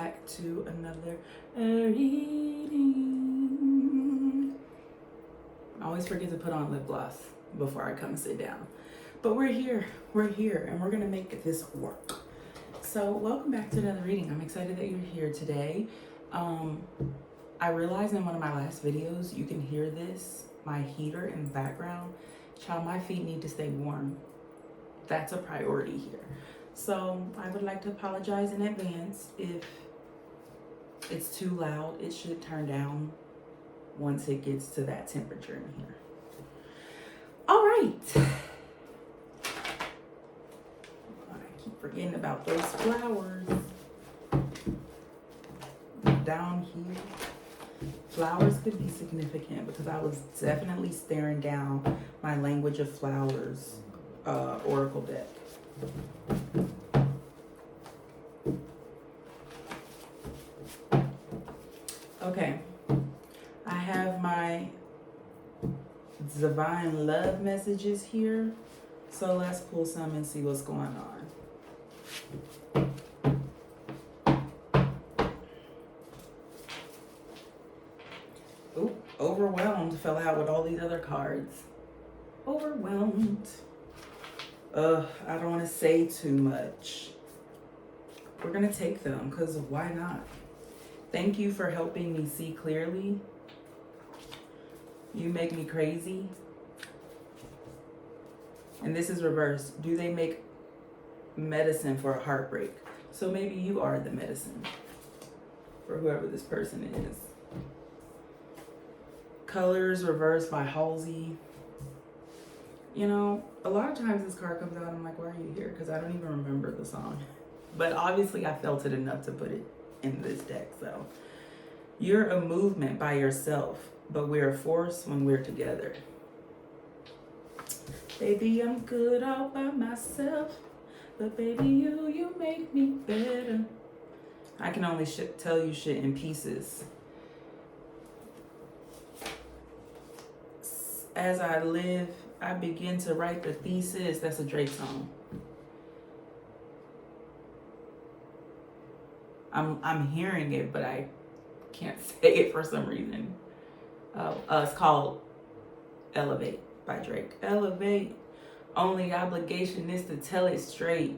back to another reading. I always forget to put on lip gloss before I come sit down. But we're here, and we're gonna make this work. So welcome back to another reading. I'm excited that you're here today. I realized in one of my last videos, you can hear this, my heater in the background. Child, my feet need to stay warm. That's a priority here. So I would like to apologize in advance if it's too loud. It should turn down once it gets to that temperature in here. All right. I keep forgetting about those flowers. Down here. Flowers could be significant because I was definitely staring down my Language of Flowers oracle deck. Okay, I have my divine love messages here, so let's pull some and see what's going on. Oop, overwhelmed fell out with all these other cards. Overwhelmed. I don't want to say too much. We're gonna take them because why not? Thank you for helping me see clearly. You make me crazy. And this is reversed. Do they make medicine for a heartbreak? So maybe you are the medicine for whoever this person is. Colors reversed by Halsey. You know, a lot of times this card comes out, I'm like, why are you here? Because I don't even remember the song. But obviously I felt it enough to put it in this deck. So you're a movement by yourself, but we're a force when we're together. Baby, I'm good all by myself, but baby, you make me better. I can only tell you shit in pieces. As I live, I begin to write the thesis. That's a Drake song. I'm hearing it, but I can't say it for some reason. It's called Elevate by Drake. Elevate. Only obligation is to tell it straight.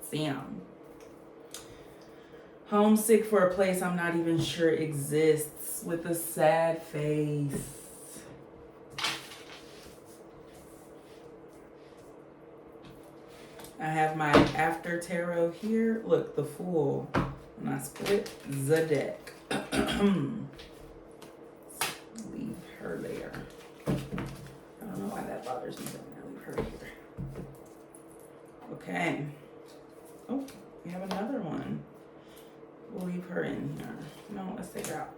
Sam. Homesick for a place I'm not even sure exists with a sad face. I have my After Tarot here. Look, the Fool. And I split the deck. Leave her there. I don't know why that bothers me, but I'm gonna leave her here. Okay. Oh, we have another one. We'll leave her in here. No, let's take her out.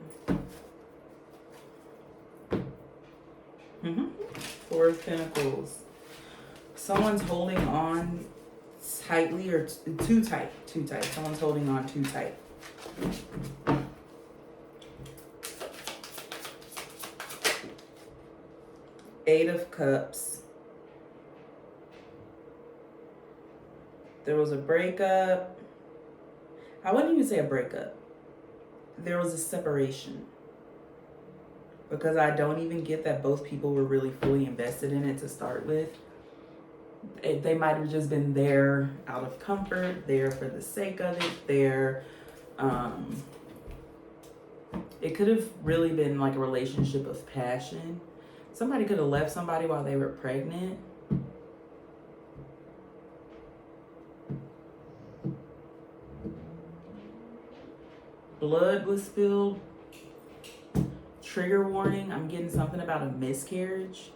Four of Pentacles. Someone's holding on tightly or too tight. Someone's holding on too tight. Eight of Cups. There was a breakup. I wouldn't even say a breakup. There was a separation. Because I don't even get that both people were really fully invested in it to start with. They might have just been there out of comfort, there for the sake of it, there. It could have really been like a relationship of passion. Somebody could have left somebody while they were pregnant. Blood was spilled. Trigger warning. I'm getting something about a miscarriage.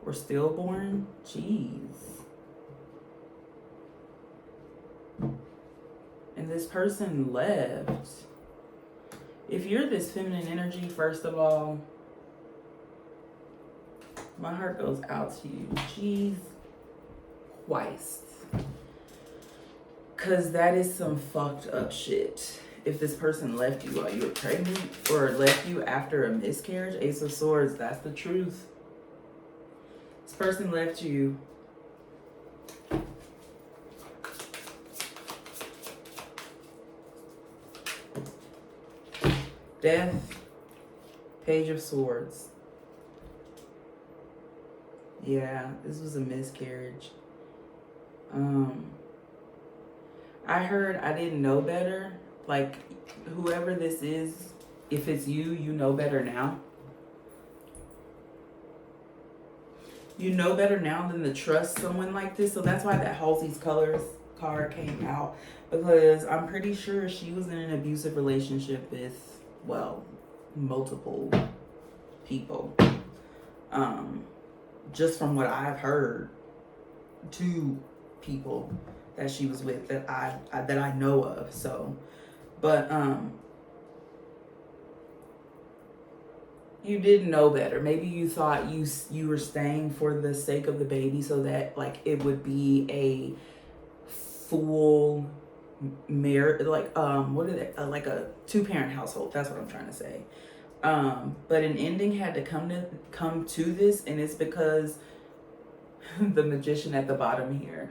Or stillborn. Jeez. And this person left. If you're this feminine energy, first of all, my heart goes out to you. Jeez. Christ. Because that is some fucked up shit. If this person left you while you were pregnant or left you after a miscarriage, Ace of Swords, that's the truth. This person left you Death, Page of Swords. Yeah, this was a miscarriage. I heard I didn't know better. Like, whoever this is, if it's you, you know better now. You know better now than to trust someone like this. So that's why that Halsey's Colors card came out. Because I'm pretty sure she was in an abusive relationship with, well, multiple people. Just from what I've heard, 2 people that she was with that I know of. So, but you didn't know better. Maybe you thought you were staying for the sake of the baby, so that like it would be a full marriage, like what are they, like a 2-parent household. That's what I'm trying to say. But an ending had to come to this, and it's because the Magician at the bottom here.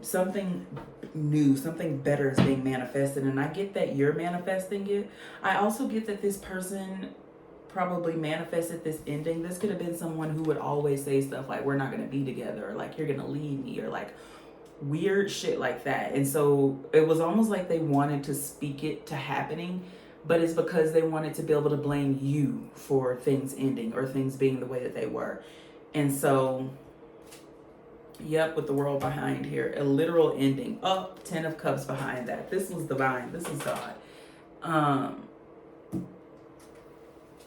Something new, something better is being manifested, and I get that you're manifesting it. I also get that this person probably manifested this ending. This could have been someone who would always say stuff like, we're not going to be together, or like, you're going to leave me, or like weird shit like that. And so it was almost like they wanted to speak it to happening, but it's because they wanted to be able to blame you for things ending or things being the way that they were. And so, yep, with the world behind here, a literal ending. Oh, 10 of Cups behind that. This was divine. This is God.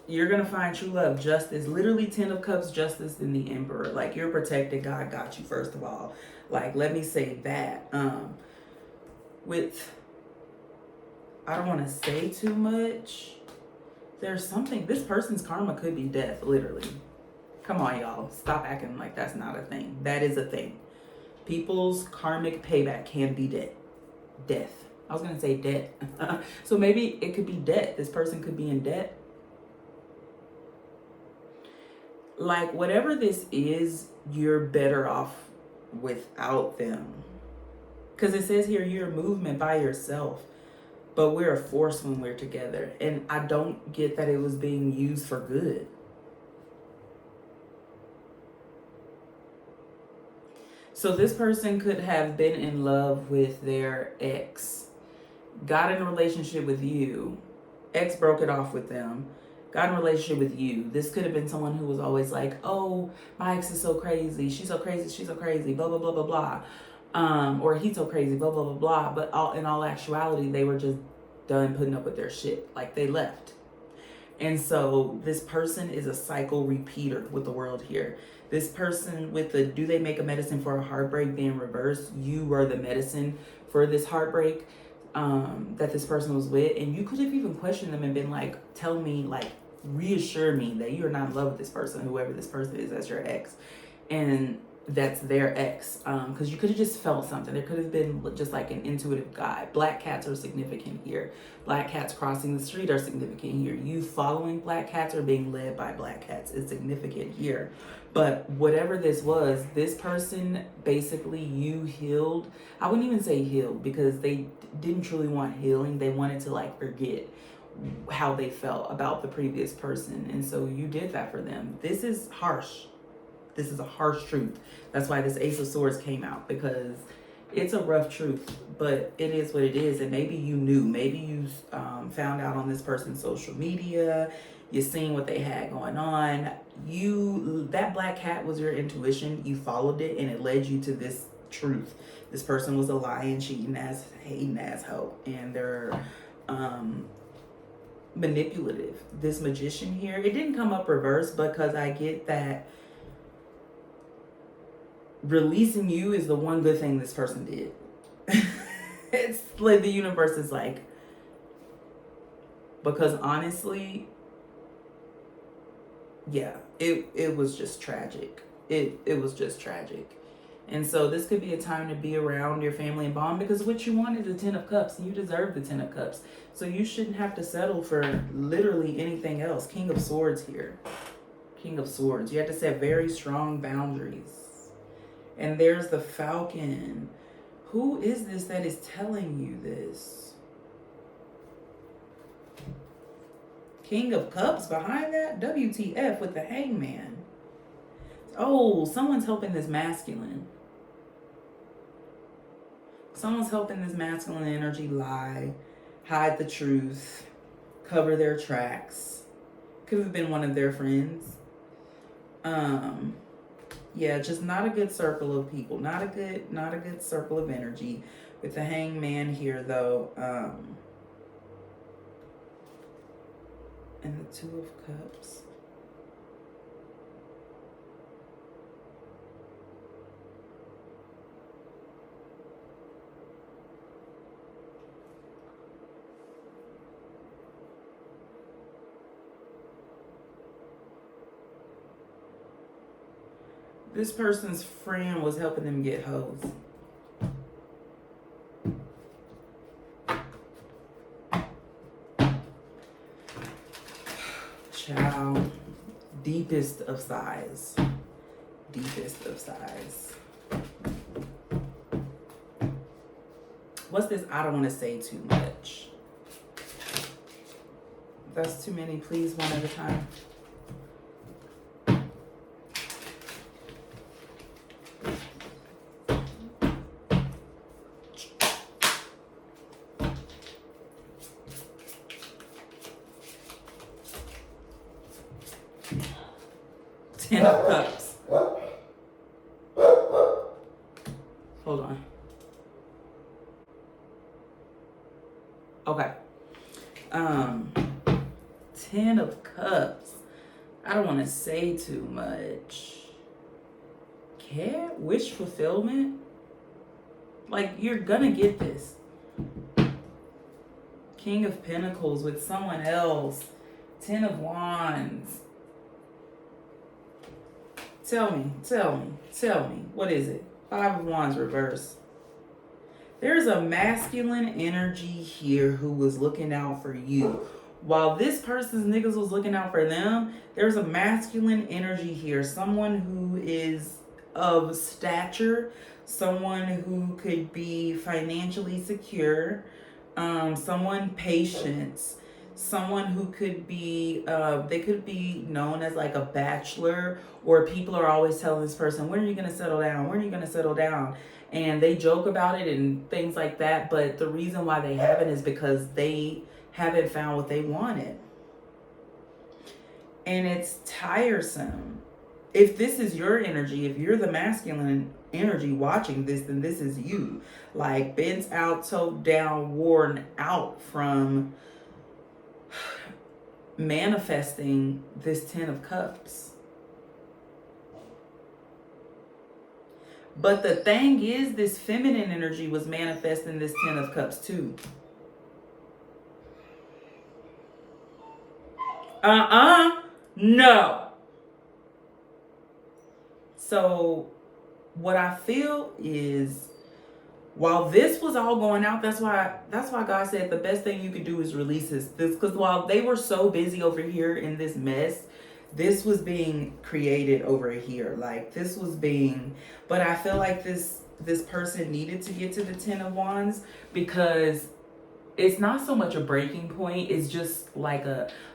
You're going to find true love, justice. Literally 10 of Cups, justice, and the Emperor. Like, you're protected. God got you, first of all. Like, let me say that. I don't want to say too much. There's something. This person's karma could be death, literally. Come on, y'all. Stop acting like that's not a thing. That is a thing. People's karmic payback can be death. I was going to say debt. So maybe it could be debt. This person could be in debt. Like, whatever this is, you're better off without them. Because it says here, you're a movement by yourself. But we're a force when we're together. And I don't get that it was being used for good. So this person could have been in love with their ex, got in a relationship with you, ex broke it off with them, got in a relationship with you. This could have been someone who was always like, oh, my ex is so crazy, she's so crazy, blah, blah, blah, blah, blah. Or he's so crazy, blah, blah, blah, blah. But in all actuality, they were just done putting up with their shit. Like, they left. And so this person is a cycle repeater with the world here. This person with the, do they make a medicine for a heartbreak being reversed? You were the medicine for this heartbreak that this person was with. And you could have even questioned them and been like, tell me, like, reassure me that you're not in love with this person, whoever this person is, that's your ex. And that's their ex. Because you could have just felt something. There could have been just like an intuitive guide. Black cats are significant here. Black cats crossing the street are significant here. You following black cats or being led by black cats is significant here. But whatever this was, this person, basically, you healed. I wouldn't even say healed, because they didn't truly want healing. They wanted to like forget how they felt about the previous person. And so you did that for them. This is harsh. This is a harsh truth. That's why this Ace of Swords came out, because it's a rough truth, but it is what it is. And maybe you knew, maybe you found out on this person's social media, you seen what they had going on. That black cat was your intuition. You followed it and it led you to this truth. This person was a lying, cheating ass, hating asshole, and they're manipulative. This Magician here, it didn't come up reverse, because I get that releasing you is the one good thing this person did. It's like the universe is like, because honestly, yeah, it was just tragic. It was just tragic. And so this could be a time to be around your family and bond, because what you want is the 10 of Cups, and you deserve the 10 of Cups. So you shouldn't have to settle for literally anything else. King of Swords here. King of Swords. You have to set very strong boundaries. And there's the Falcon. Who is this that is telling you this? King of Cups behind that. WTF with the Hangman. Oh, someone's helping this masculine. Someone's helping this masculine energy lie, hide the truth, cover their tracks. Could have been one of their friends. Yeah, just not a good circle of people. Not a good circle of energy. With the Hangman here though. And the Two of Cups. This person's friend was helping them get hoes. Child. Deepest of sighs. Deepest of sighs. What's this? I don't want to say too much. That's too many. Please, one at a time. Ten of Cups. Hold on. Okay. Ten of Cups. I don't want to say too much. Wish fulfillment? Like, you're gonna get this. King of Pentacles with someone else. Ten of Wands. Tell me. What is it? Five of Wands reverse. There's a masculine energy here who was looking out for you. While this person's niggas was looking out for them, there's a masculine energy here. Someone who is of stature. Someone who could be financially secure. Someone patient. Someone who could be, they could be known as like a bachelor, or people are always telling this person, when are you going to settle down? When are you going to settle down? And they joke about it and things like that. But the reason why they haven't is because they haven't found what they wanted. And it's tiresome. If this is your energy, if you're the masculine energy watching this, then this is you. Like bent out, choked down, worn out from manifesting this Ten of Cups. But the thing is, this feminine energy was manifesting this Ten of Cups too. No. So what I feel is, while this was all going out, that's why God said the best thing you could do is release this. Because while they were so busy over here in this mess, this was being created over here. Like this was being, but I feel like this person needed to get to the Ten of Wands, because it's not so much a breaking point. It's just like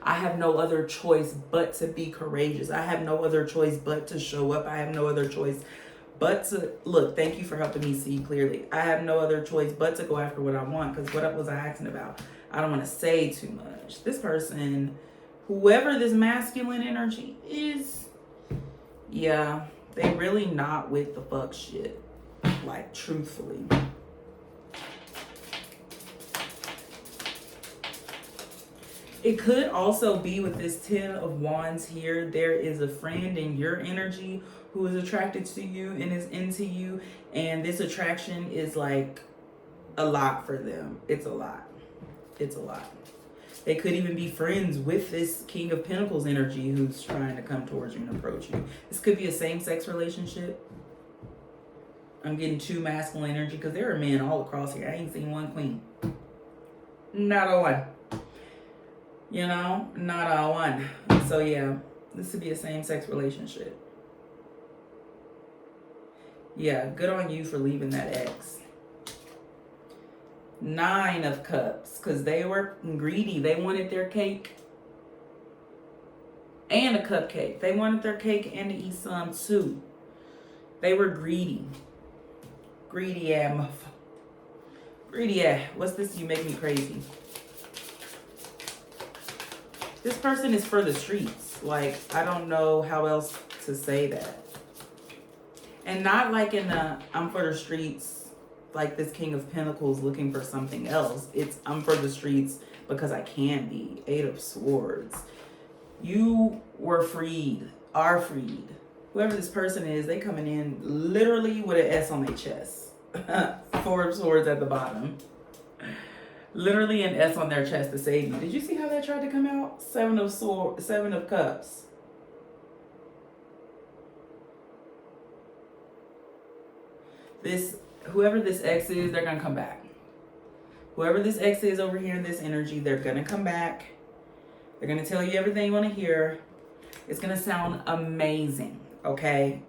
I have no other choice but to be courageous. I have no other choice but to show up. I have no other choice but to look. Thank you for helping me see clearly. I have no other choice but to go after what I want, because what was I asking about? I don't want to say too much. This person, whoever this masculine energy is, yeah, they really not with the fuck shit. Like, truthfully. It could also be with this Ten of Wands here, there is a friend in your energy who is attracted to you and is into you. And this attraction is like a lot for them. It's a lot. It's a lot. They could even be friends with this King of Pentacles energy who's trying to come towards you and approach you. This could be a same-sex relationship. I'm getting two masculine energy because there are men all across here. I ain't seen one queen. Not a one. You know, not a one. So yeah, this could be a same-sex relationship. Yeah, good on you for leaving that ex. Nine of Cups, because they were greedy. They wanted their cake. and a cupcake. They wanted their cake and to eat some too. They were greedy. Greedy ass. Greedy ass. What's this? You make me crazy. This person is for the streets. Like, I don't know how else to say that. And not like in the I'm for the streets, like this King of Pentacles looking for something else. It's I'm for the streets because I can be. Eight of Swords. You were freed, are freed. Whoever this person is, they coming in literally with an S on their chest. Four of Swords at the bottom. Literally an S on their chest to save you. Did you see how that tried to come out? Seven of Cups. Whoever this ex is, they're gonna come back. Whoever this ex is over here in this energy, they're gonna come back. They're gonna tell you everything you wanna hear. It's gonna sound amazing, okay?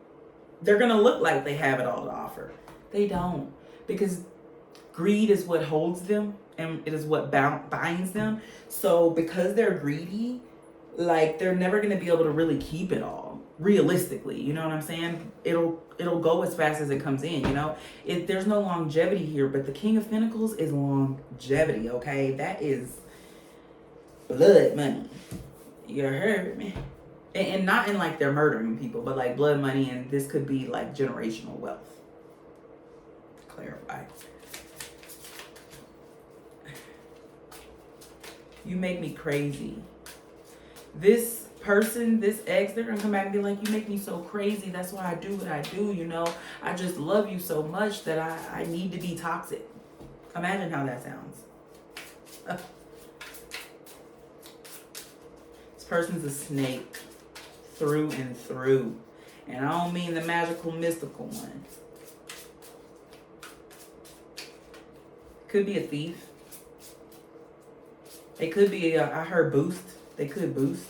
They're gonna look like they have it all to offer. They don't, because greed is what holds them and it is what binds them. So because they're greedy, like they're never gonna be able to really keep it all. Realistically, you know what I'm saying? It'll go as fast as it comes in, you know? There's no longevity here, but the King of Pentacles is longevity, okay? That is blood money. You heard me? And not in like they're murdering people, but like blood money, and this could be like generational wealth. Clarify. You make me crazy. This person, this ex, they're gonna come back and be like, you make me so crazy. That's why I do what I do, you know? I just love you so much that I need to be toxic. Imagine how that sounds. This person's a snake through and through. And I don't mean the magical, mystical one. Could be a thief. They could be, I heard boost. They could boost.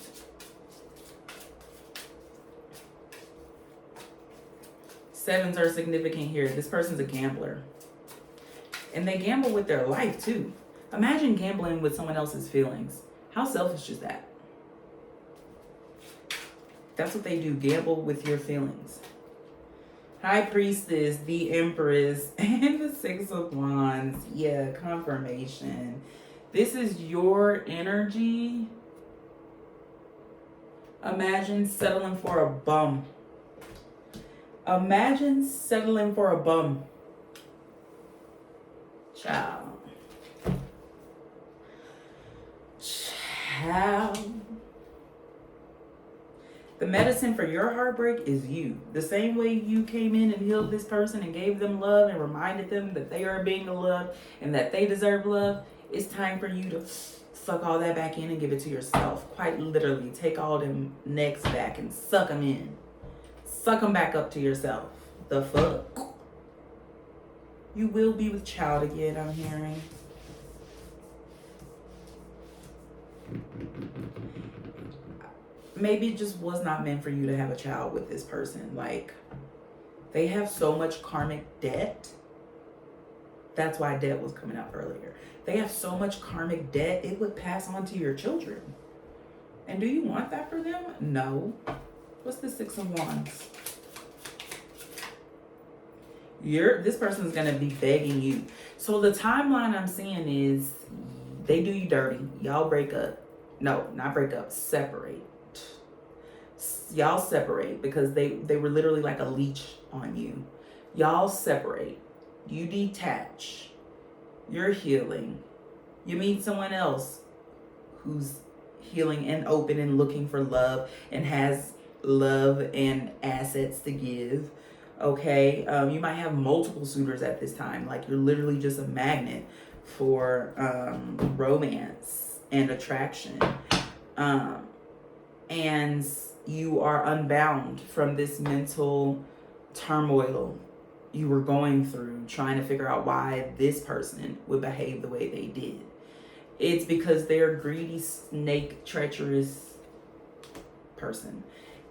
Sevens are significant here. This person's a gambler. And they gamble with their life too. Imagine gambling with someone else's feelings. How selfish is that? That's what they do. Gamble with your feelings. High Priestess, the Empress, and the Six of Wands. Yeah, confirmation. This is your energy. Imagine settling for a bum. Imagine settling for a bum. Child. The medicine for your heartbreak is you. The same way you came in and healed this person and gave them love and reminded them that they are being loved and that they deserve love, it's time for you to suck all that back in and give it to yourself. Quite literally, take all them necks back and suck them in. Suck them back up to yourself. The fuck? You will be with child again, I'm hearing. Maybe it just was not meant for you to have a child with this person. Like, they have so much karmic debt. That's why debt was coming up earlier. They have so much karmic debt, it would pass on to your children. And do you want that for them? No. What's the Six of Wands? This person's going to be begging you. So the timeline I'm seeing is they do you dirty. Y'all break up. No, not break up. Separate. Y'all separate because they were literally like a leech on you. Y'all separate. You detach. You're healing. You meet someone else who's healing and open and looking for love and has love and assets to give. Okay, you might have multiple suitors at this time. Like, you're literally just a magnet for romance and attraction. And you are unbound from this mental turmoil you were going through, trying to figure out why this person would behave the way they did. It's because they're a greedy, snake, treacherous person.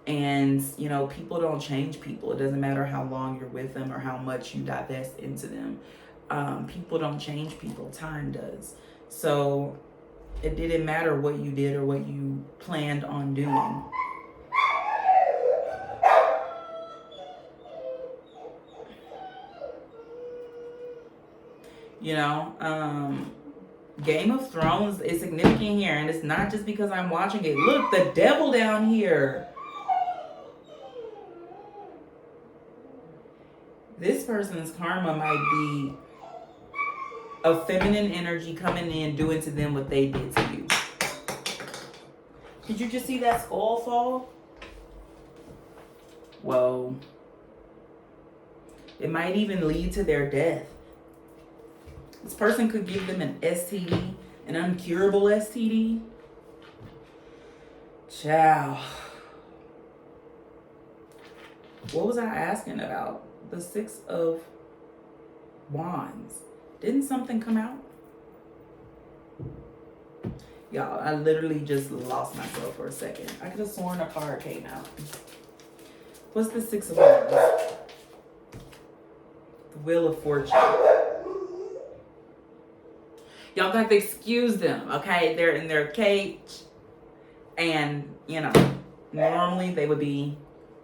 And, you know, people don't change people. It doesn't matter how long you're with them or how much you divest into them. People don't change people. Time does. So it didn't matter what you did or what you planned on doing. You know, Game of Thrones is significant here, and it's not just because I'm watching it. Look, the devil down here. This person's karma might be a feminine energy coming in, doing to them what they did to you. Did you just see that skull fall? Whoa. It might even lead to their death. This person could give them an STD, an uncurable STD. Ciao. What was I asking about? The Six of Wands. Didn't something come out? Y'all, I literally just lost myself for a second. I could have sworn a card came out. What's the Six of Wands? The Wheel of Fortune. Y'all got to excuse them, okay? They're in their cage. And, you know, normally they would be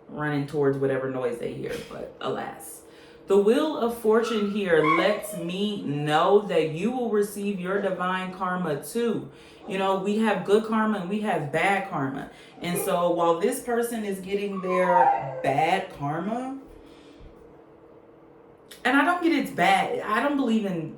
running towards whatever noise they hear, but alas. The Wheel of Fortune here lets me know that you will receive your divine karma too. You know, we have good karma and we have bad karma. And so while this person is getting their bad karma, and I don't get it's bad. I don't believe in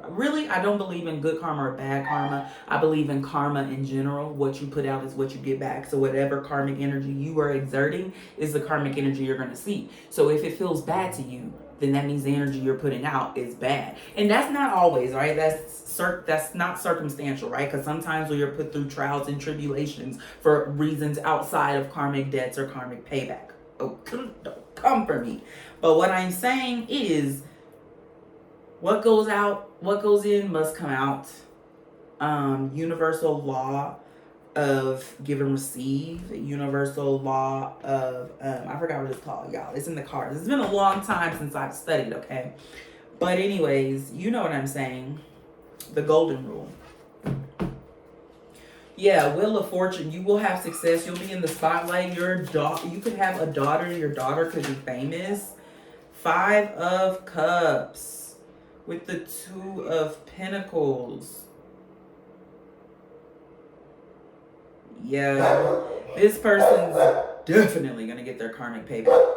good karma or bad karma. I believe in karma in general. What you put out is what you get back. So whatever karmic energy you are exerting is the karmic energy you're going to see. So if it feels bad to you, then that means the energy you're putting out is bad. And that's not always, right? That's not circumstantial, right? Because sometimes when you're put through trials and tribulations for reasons outside of karmic debts or karmic payback. Oh, don't come for me. But what I'm saying is, what goes out, what goes in must come out. Universal law of give and receive. Universal law of, I forgot what it's called, y'all. It's in the cards. It's been a long time since I've studied, okay? But anyways, you know what I'm saying. The golden rule. Yeah, Wheel of Fortune. You will have success. You'll be in the spotlight. You could have a daughter. Your daughter could be famous. 5 of Cups. With the 2 of Pentacles. Yeah, this person's definitely going to get their karmic payback.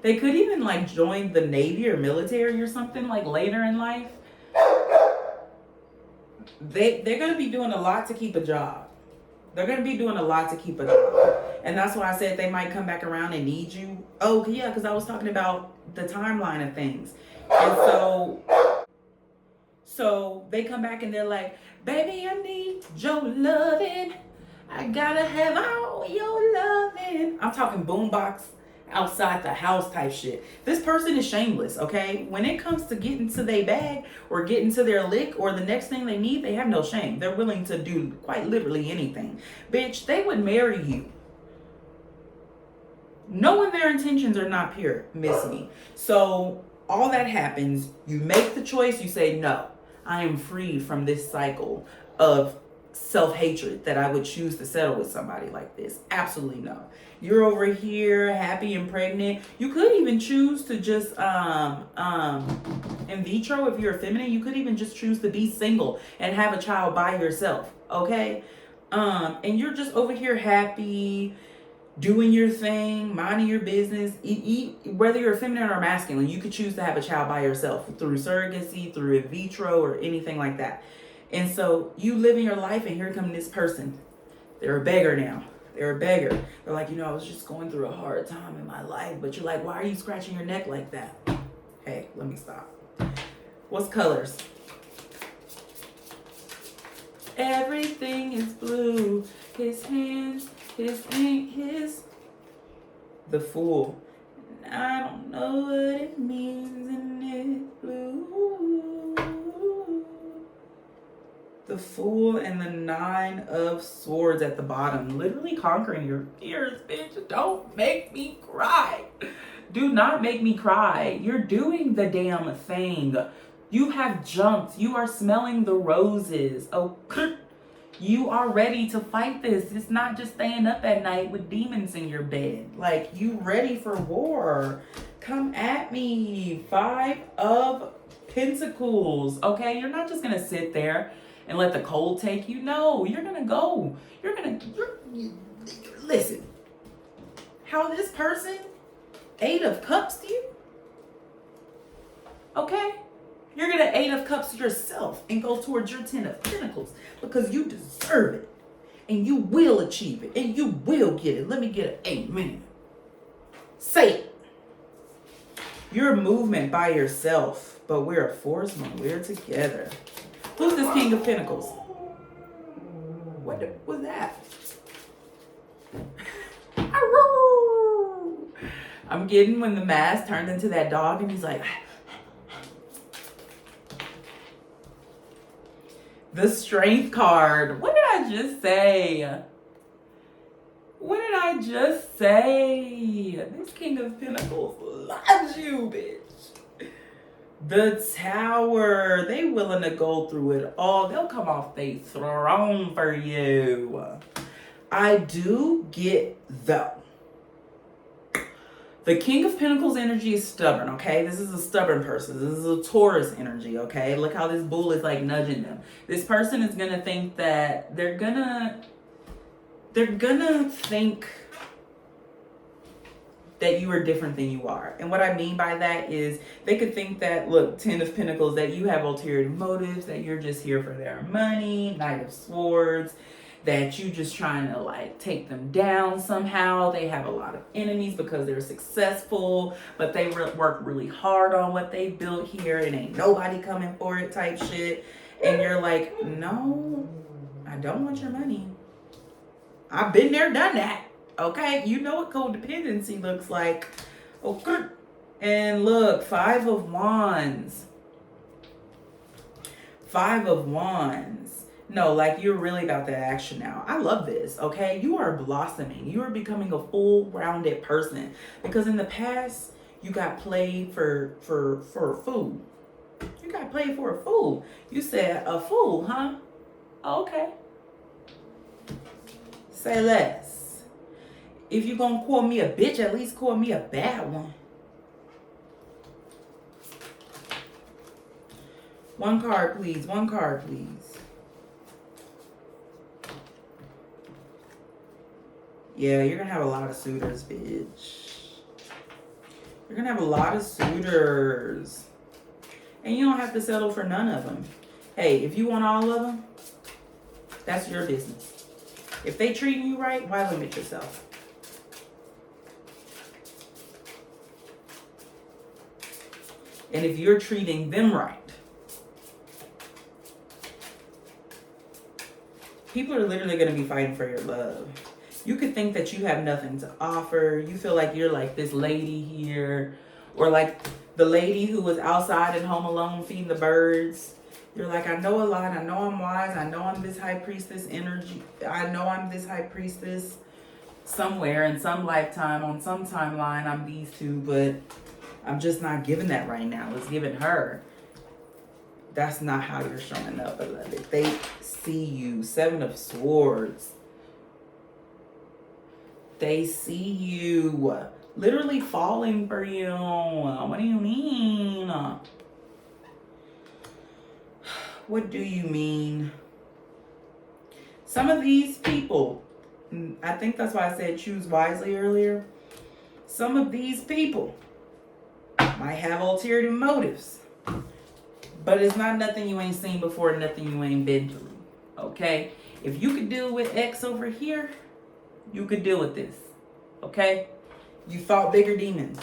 They could even like join the Navy or military or something like later in life. They're going to be doing a lot to keep a job. They're going to be doing a lot to keep a job. And that's why I said they might come back around and need you. Oh, yeah, because I was talking about the timeline of things. And so they come back and they're like, baby, I need your loving. I gotta have all your loving. I'm talking boombox outside the house type shit. This person is shameless, okay? When it comes to getting to their bag or getting to their lick or the next thing they need, they have no shame. They're willing to do quite literally anything. Bitch, they would marry you knowing their intentions are not pure. Miss me. So all that happens, you make the choice, you say, no, I am free from this cycle of self-hatred that I would choose to settle with somebody like this. Absolutely no. You're over here happy and pregnant. You could even choose to just in vitro, if you're feminine, you could even just choose to be single and have a child by yourself. Okay? And you're just over here happy, doing your thing, minding your business. Whether you're feminine or masculine, you could choose to have a child by yourself through surrogacy, through in vitro, or anything like that. And so you living your life, and here comes this person. They're a beggar now. They're a beggar. They're like, I was just going through a hard time in my life. But you're like, why are you scratching your neck like that? Hey, let me stop. What's colors? Everything is blue. His hands, his ink, his... The Fool. I don't know what it means and it's blue. The Fool and the 9 of Swords at the bottom. Literally conquering your fears, bitch. Don't make me cry. Do not make me cry. You're doing the damn thing. You have jumped. You are smelling the roses. Oh, You are ready to fight this. It's not just staying up at night with demons in your bed. Like, you ready for war. Come at me. 5 of Pentacles. Okay, you're not just gonna sit there and let the cold take you. No, you're gonna go. Listen. How this person 8 of Cups to you? Okay? You're going to 8 of Cups yourself and go towards your 10 of Pentacles because you deserve it. And you will achieve it. And you will get it. Let me get an amen. Say it. You're a movement by yourself, but we're a force when we're together. Who's this King of Pentacles? What was that? I'm getting when the mask turned into that dog and he's like... The Strength card. What did I just say? What did I just say? This King of Pentacles loves you, bitch. The Tower. They willing to go through it all. They'll come off their throne for you. I do get though. The King of Pentacles energy is stubborn, okay? This is a stubborn person. This is a Taurus energy, okay? Look how this bull is like nudging them. This person is gonna think that they're gonna think that you are different than you are. And what I mean by that is they could think that, look, 10 of Pentacles, that you have ulterior motives, that you're just here for their money, Knight of Swords, that you just trying to like take them down somehow. They have a lot of enemies because they're successful, but they work really hard on what they built here and ain't nobody coming for it type shit. And you're like, no, I don't want your money. I've been there, done that. Okay, you know what codependency looks like. Okay, and look, 5 of Wands. 5 of Wands. No, like you're really about that action now. I love this, okay? You are blossoming. You are becoming a full-rounded person. Because in the past, you got played for a fool. You got played for a fool. You said, a fool, huh? Okay. Say less. If you're gonna call me a bitch, at least call me a bad one. One card, please. One card, please. Yeah, you're gonna have a lot of suitors, bitch. You're gonna have a lot of suitors. And you don't have to settle for none of them. Hey, if you want all of them, that's your business. If they treating you right, why limit yourself? And if you're treating them right, people are literally going to be fighting for your love. You could think that you have nothing to offer. You feel like you're like this lady here, or like the lady who was outside and home alone feeding the birds. You're like, I know a lot. I know I'm wise. I know I'm this high priestess energy. I know I'm this high priestess somewhere in some lifetime, on some timeline. I'm these two, but I'm just not giving that right now. It's giving her. That's not how you're showing up, beloved. They see you. 7 of Swords. They see you literally falling for you. What do you mean? What do you mean? Some of these people, I think that's why I said choose wisely earlier. Some of these people might have ulterior motives, but it's not nothing you ain't seen before, nothing you ain't been through. Okay? If you could deal with X over here, you could deal with this. Okay? You fought bigger demons.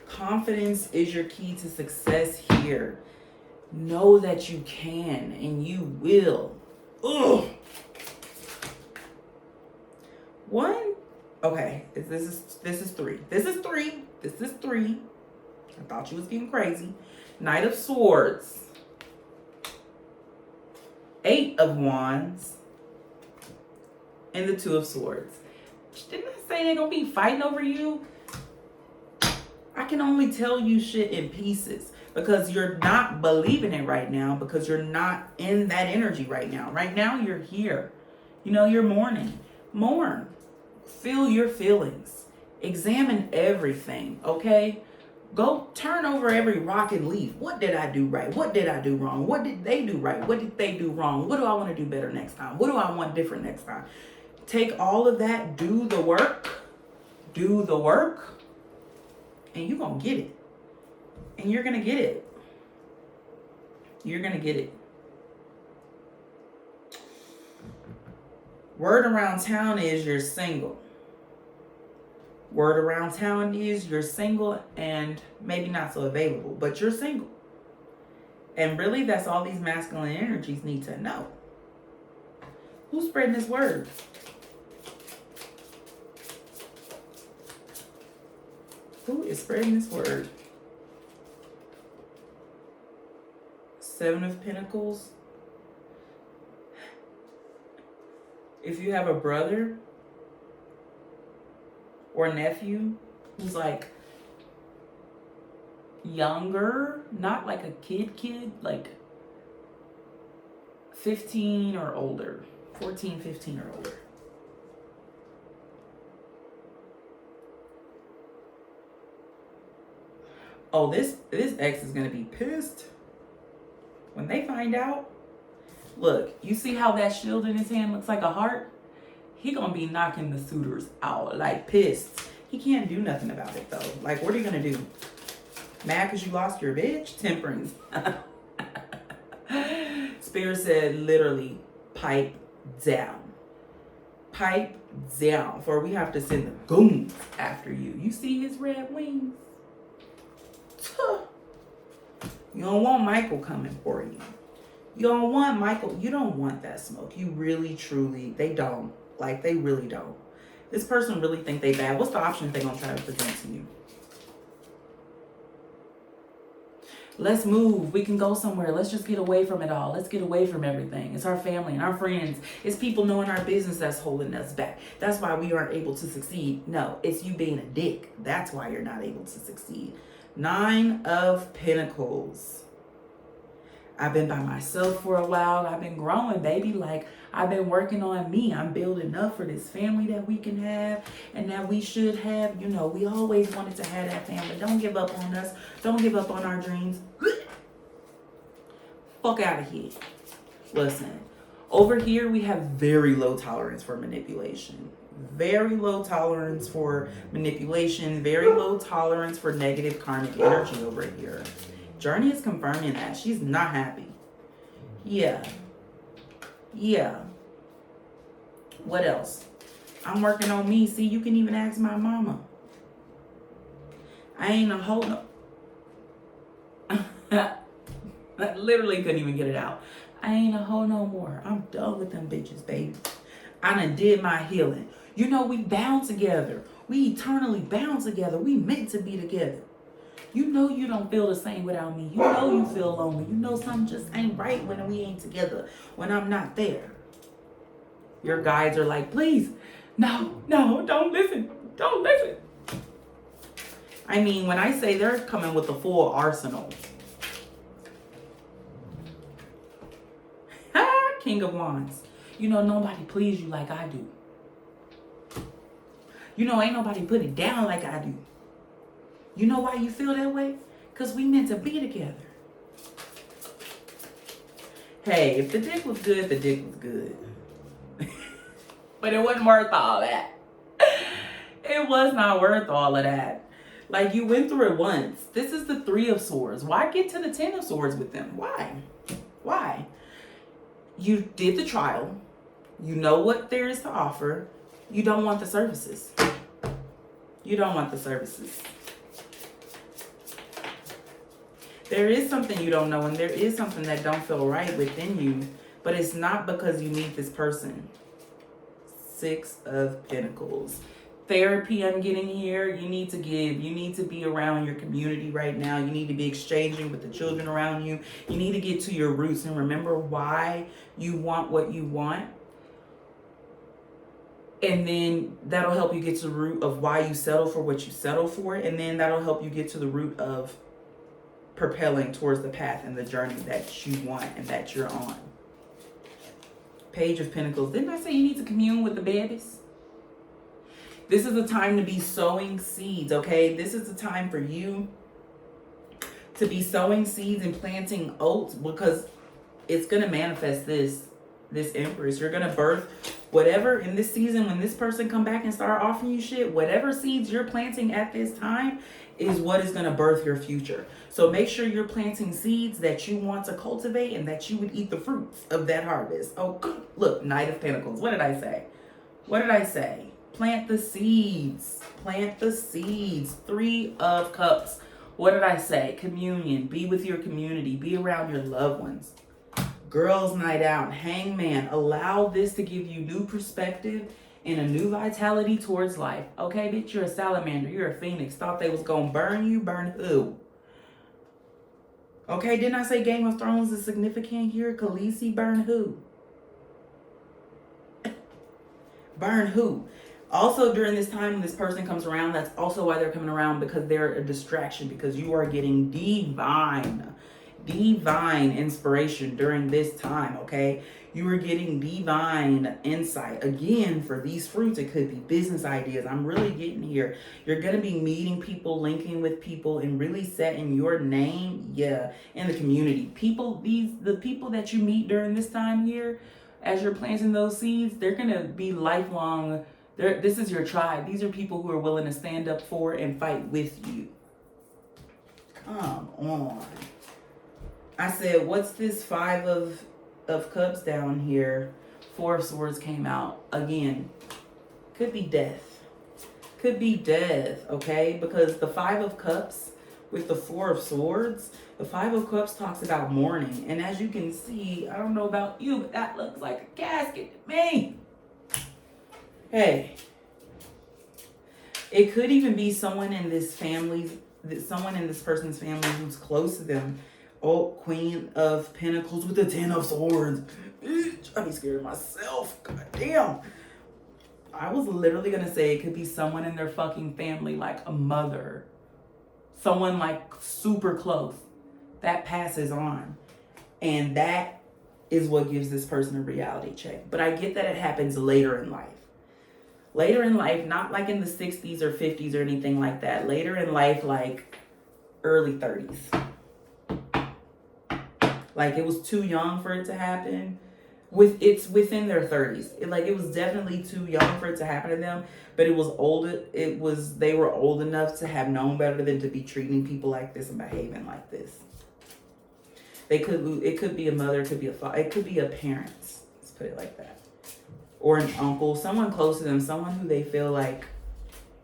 Confidence is your key to success here. Know that you can and you will. Ugh. One. Okay. This is 3. This is 3. This is 3. I thought you was getting crazy. Knight of Swords. 8 of Wands. And the 2 of Swords. Didn't I say they're gonna be fighting over you? I can only tell you shit in pieces. because you're not believing it right now, because you're not in that energy right now. Right now, you're here. You're mourning. Mourn. Feel your feelings. Examine everything, okay? Go turn over every rock and leaf. What did I do right? What did I do wrong? What did they do right? What did they do wrong? What do I want to do better next time? What do I want different next time? Take all of that, do the work, and you're going to get it. And you're going to get it. You're going to get it. Word around town is you're single. Word around town is you're single and maybe not so available, but you're single. And really, that's all these masculine energies need to know. Who's spreading this word? Who is spreading this word? 7 of Pentacles. If you have a brother or nephew who's like younger, not like a kid, like 15 or older, 14, 15 or older. Oh, this ex is going to be pissed when they find out. Look, you see how that shield in his hand looks like a heart? He going to be knocking the suitors out, like pissed. He can't do nothing about it, though. Like, what are you going to do? Mad because you lost your bitch? Temperance. Spirit said, literally, pipe down. Pipe down, for we have to send the goons after you. You see his red wings? You don't want Michael coming for you. You don't want Michael. You don't want that smoke. You really, truly, they don't. Like, they really don't. This person really think they bad. What's the option they gonna try to present to you? Let's move. We can go somewhere. Let's just get away from it all. Let's get away from everything. It's our family and our friends. It's people knowing our business that's holding us back. That's why we aren't able to succeed. No, it's you being a dick. That's why you're not able to succeed. 9 of Pentacles. I've been by myself for a while. I've been growing, baby. Like, I've been working on me. I'm building up for this family that we can have and that we should have. You know, we always wanted to have that family. Don't give up on us. Don't give up on our dreams. Fuck out of here. Listen, over here we have very low tolerance for manipulation. Very low tolerance for manipulation. Very low tolerance for negative karmic energy over here. Journey is confirming that. She's not happy. Yeah. What else? I'm working on me. See, you can even ask my mama. I ain't a hoe no. I literally couldn't even get it out. I ain't a hoe no more. I'm done with them bitches, baby. I done did my healing. You know, we bound together. We eternally bound together. We meant to be together. You know you don't feel the same without me. You know you feel lonely. You know something just ain't right when we ain't together, when I'm not there. Your guides are like, please, no, don't listen. Don't listen. I mean, when I say they're coming with a full arsenal. King of Wands. You know, nobody please you like I do. You know, ain't nobody put it down like I do. You know why you feel that way? Because we meant to be together. Hey, if the dick was good, the dick was good. But it wasn't worth all that. It was not worth all of that. Like, you went through it once. This is the 3 of Swords. Why get to the 10 of Swords with them? Why? You did the trial. You know what there is to offer. You don't want the services. You don't want the services. There is something you don't know, and there is something that don't feel right within you, but it's not because you need this person. 6 of Pentacles. Therapy I'm getting here. You need to give. You need to be around your community right now. You need to be exchanging with the children around you. You need to get to your roots and remember why you want what you want. And then that'll help you get to the root of why you settle for what you settle for. And then that'll help you get to the root of propelling towards the path and the journey that you want and that you're on. Page of Pentacles. Didn't I say you need to commune with the babies? This is a time to be sowing seeds, okay? This is the time for you to be sowing seeds and planting oats, because it's going to manifest this Empress. You're going to birth whatever in this season when this person come back and start offering you shit. Whatever seeds you're planting at this time is what is going to birth your future. So make sure you're planting seeds that you want to cultivate and that you would eat the fruits of that harvest. Oh, look, Knight of Pentacles. What did I say? What did I say? Plant the seeds. Plant the seeds. 3 of Cups. What did I say? Communion. Be with your community. Be around your loved ones. Girls' night out. Hangman. Allow this to give you new perspective and a new vitality towards life. Okay, bitch, you're a salamander. You're a phoenix. Thought they was going to burn you. Burn who? Okay, didn't I say Game of Thrones is significant here? Khaleesi, burn who? Burn who? Also, during this time when this person comes around, that's also why they're coming around, because they're a distraction, because you are getting divine inspiration during this time, okay? You are getting divine insight. Again, for these fruits, it could be business ideas. I'm really getting here. You're going to be meeting people, linking with people, and really setting your name, in the community. The people that you meet during this time here, as you're planting those seeds, they're going to be lifelong. This is your tribe. These are people who are willing to stand up for and fight with you. Come on. I said, what's this 5 of Cups down here? 4 of Swords came out. Again, could be death. Could be death, okay? Because the 5 of Cups with the 4 of Swords, the 5 of Cups talks about mourning. And as you can see, I don't know about you, but that looks like a casket to me. Hey, it could even be someone in this person's family who's close to them. Oh, Queen of Pentacles with the 10 of Swords. I'd be scared of myself. God damn. I was literally going to say it could be someone in their fucking family, like a mother. Someone like super close. That passes on. And that is what gives this person a reality check. But I get that it happens later in life. Later in life, not like in the 60s or 50s or anything like that. Later in life, like early 30s. Like it was too young for it to happen. It's within their 30s. It was definitely too young for it to happen to them, but it was old. They were old enough to have known better than to be treating people like this and behaving like this. It could be a mother, it could be a father, it could be a parent. Let's put it like that. Or an uncle, someone close to them, someone who they feel like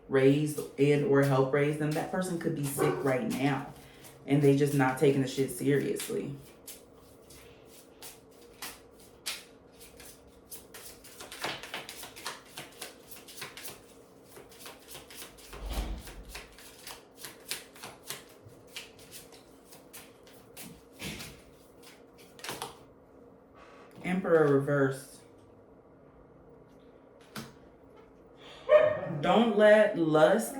raised and or helped raise them. That person could be sick right now and they just not taking the shit seriously. Emperor reversed. Don't let lust,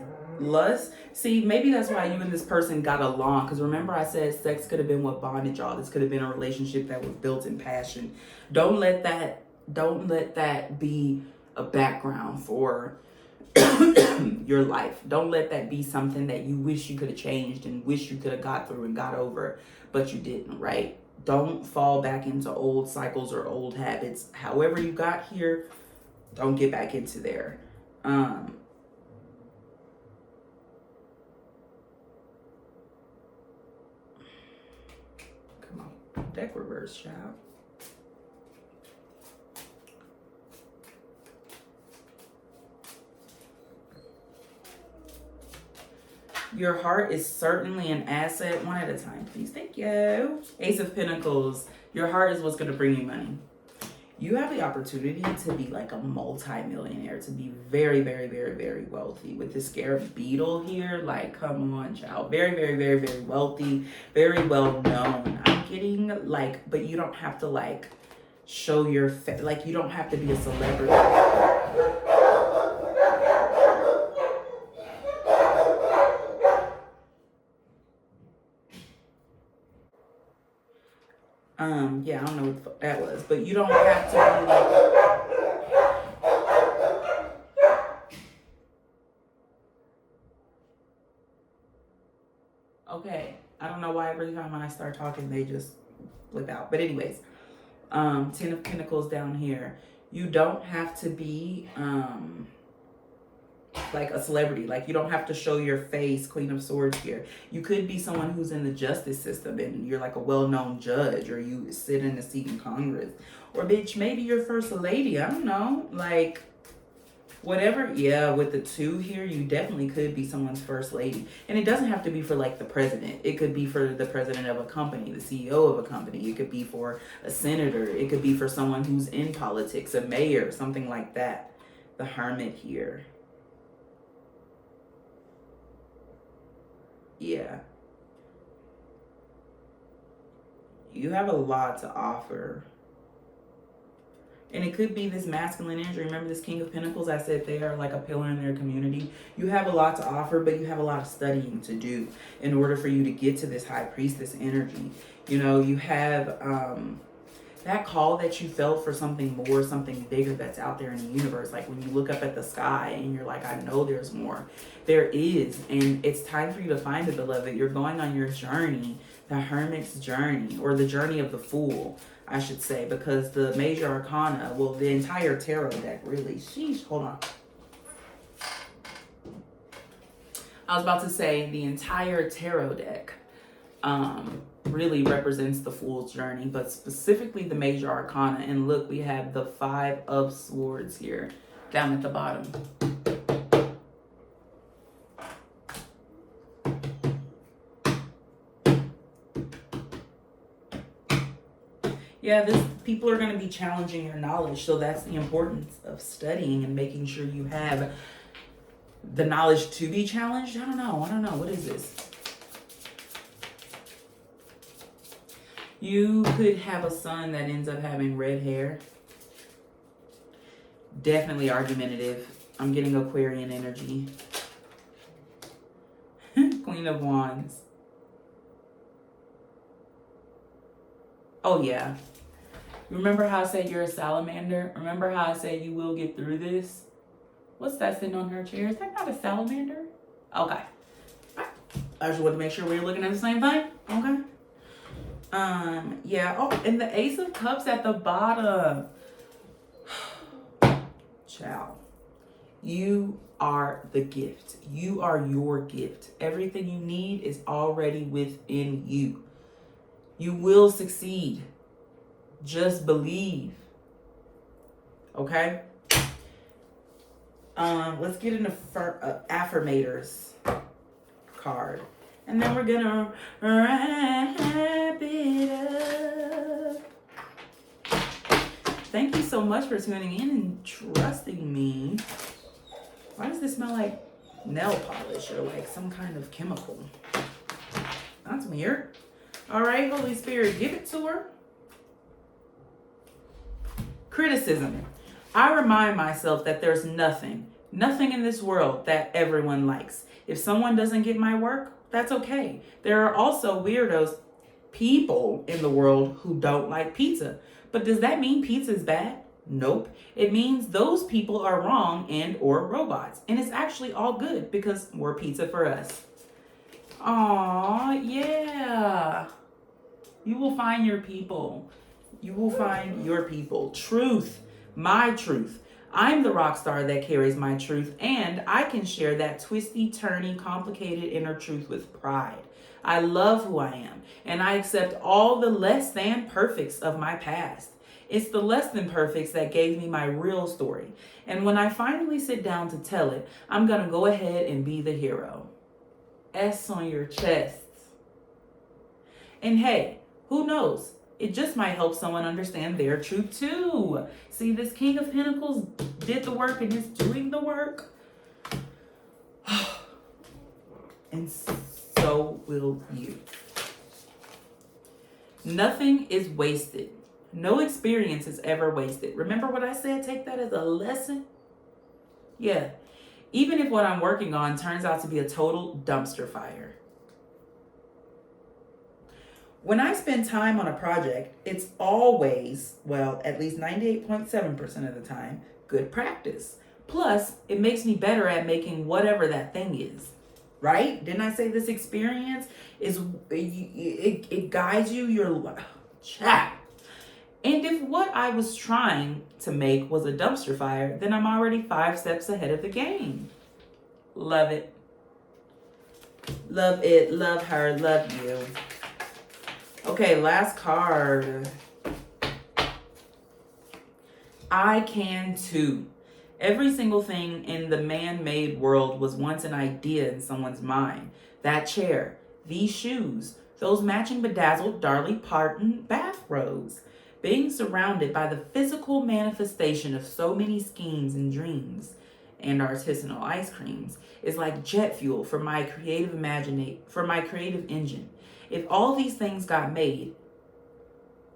see, maybe that's why you and this person got along. Because remember I said sex could have been what bonded y'all. This could have been a relationship that was built in passion. Don't let that be a background for your life. Don't let that be something that you wish you could have changed and wish you could have got through and got over, but you didn't, right? Don't fall back into old cycles or old habits. However you got here, don't get back into there. Come on, deck reverse, child. Your heart is certainly an asset. One at a time, please. Thank you. Ace of Pentacles. Your heart is what's going to bring you money. You have the opportunity to be like a multi-millionaire, to be very, very, very, very wealthy. With this scarab beetle here, like, come on, child. Very, very, very, very wealthy, very well known. I'm getting like, but you don't have to like show your, like you don't have to be a celebrity. Yeah, I don't know what the fuck that was, but you don't have to be like, okay, I don't know why every time I start talking, they just flip out. But anyways, Ten of Pentacles down here. You don't have to be, like a celebrity. Like, you don't have to show your face. Queen of Swords here. You could be someone who's in the justice system and you're like a well-known judge, or you sit in a seat in Congress, or bitch, maybe you're first lady. I don't know, like whatever. Yeah, with the 2 here, you definitely could be someone's first lady, and it doesn't have to be for like the president. It could be for the president of a company, the CEO of a company. It could be for a senator. It could be for someone who's in politics, a mayor, something like that. The Hermit here. Yeah, you have a lot to offer. And it could be this masculine energy. Remember this King of Pentacles? I said they are like a pillar in their community. You have a lot to offer, but you have a lot of studying to do in order for you to get to this High Priestess energy. You know, you have that call that you felt for something more, something bigger that's out there in the universe. Like when you look up at the sky and you're like, I know there's more. There is. And it's time for you to find it, beloved. You're going on your journey, the Hermit's journey, or the journey of the Fool, I should say, because the Major Arcana, well, the entire tarot deck, really. Sheesh, hold on. I was about to say the entire tarot deck really represents the Fool's journey, but specifically the Major Arcana. And look, we have the 5 of Swords here down at the bottom. Yeah, people are going to be challenging your knowledge, so that's the importance of studying and making sure you have the knowledge to be challenged. I don't know. What is this? You could have a son that ends up having red hair. Definitely argumentative. I'm getting Aquarian energy. Queen of Wands. Oh, yeah. Remember how I said you're a salamander? Remember how I said you will get through this? What's that sitting on her chair? Is that not a salamander? Okay. I just want to make sure we're looking at the same thing. Okay. Yeah. Oh, and the Ace of Cups at the bottom. Child. You are the gift. You are your gift. Everything you need is already within you. You will succeed. Just believe. Okay? Let's get an affirmators card. And then we're gonna wrap it up. Thank you so much for tuning in and trusting me. Why does this smell like nail polish or like some kind of chemical? That's weird. All right, Holy Spirit, give it to her. Criticism. I remind myself that there's nothing in this world that everyone likes. If someone doesn't get my work, that's okay. There are also people in the world who don't like pizza. But does that mean pizza is bad? Nope. It means those people are wrong and or robots. And it's actually all good because more pizza for us. Aw, yeah. You will find your people. You will find your people. Truth. My truth. I'm the rock star that carries my truth, and I can share that twisty, turny, complicated inner truth with pride. I love who I am, and I accept all the less than perfects of my past. It's the less than perfects that gave me my real story. And when I finally sit down to tell it, I'm going to go ahead and be the hero. S on your chest. And hey, who knows? It just might help someone understand their truth too. See, this King of Pentacles did the work and is doing the work. And so will you. Nothing is wasted. No experience is ever wasted. Remember what I said? Take that as a lesson. Yeah. Even if what I'm working on turns out to be a total dumpster fire. When I spend time on a project, it's always, well, at least 98.7% of the time, good practice. Plus, it makes me better at making whatever that thing is. Right? Didn't I say this experience is it guides you? You're chat. And if what I was trying to make was a dumpster fire, then I'm already 5 steps ahead of the game. Love it. Love it. Love her. Love you. Okay, last card. I can too. Every single thing in the man-made world was once an idea in someone's mind. That chair, these shoes, those matching bedazzled Dolly Parton bathrobes. Being surrounded by the physical manifestation of so many schemes and dreams and artisanal ice creams is like jet fuel for my creative engine. If all these things got made,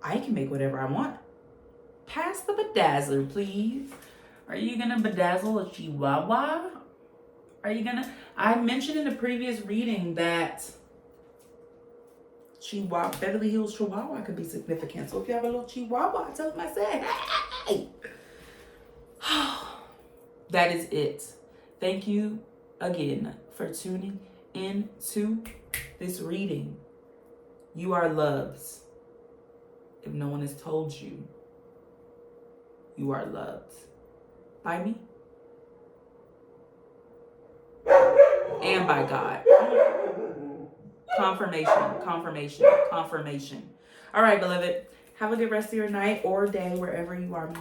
I can make whatever I want. Pass the bedazzler, please. Are you gonna bedazzle a chihuahua? I mentioned in a previous reading that Beverly Hills Chihuahua could be significant. So if you have a little Chihuahua, tell them I said, hey. That is it. Thank you again for tuning in to this reading. You are loved. If no one has told you, you are loved. By me. And by God. Confirmation. All right, beloved. Have a good rest of your night or day wherever you are.